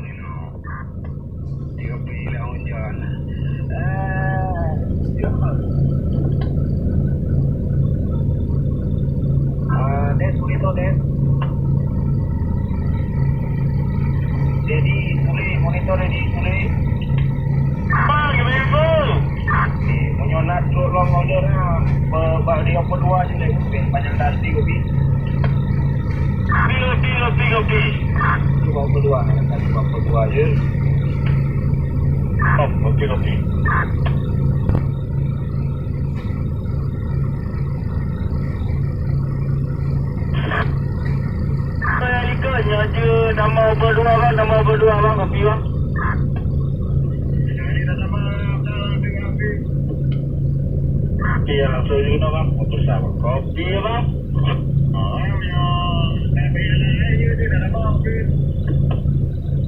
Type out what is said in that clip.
ni no. Tiga pilih hujan. Ya. Des, monitor des. Jadi, tulis monitor ready, tulis. Bang, ibu. Menyonat long order bak dia apa dua je leh. Panjang tadi kopi. Kopi. Cuma berdua, cuma berdua je. Oh, kopi. Saya ikutnya je nama berdua bang kopi bang. Ini dah sama dengan api. Okey, langsung juga bang. Bersama kopi bang. Oh, ya.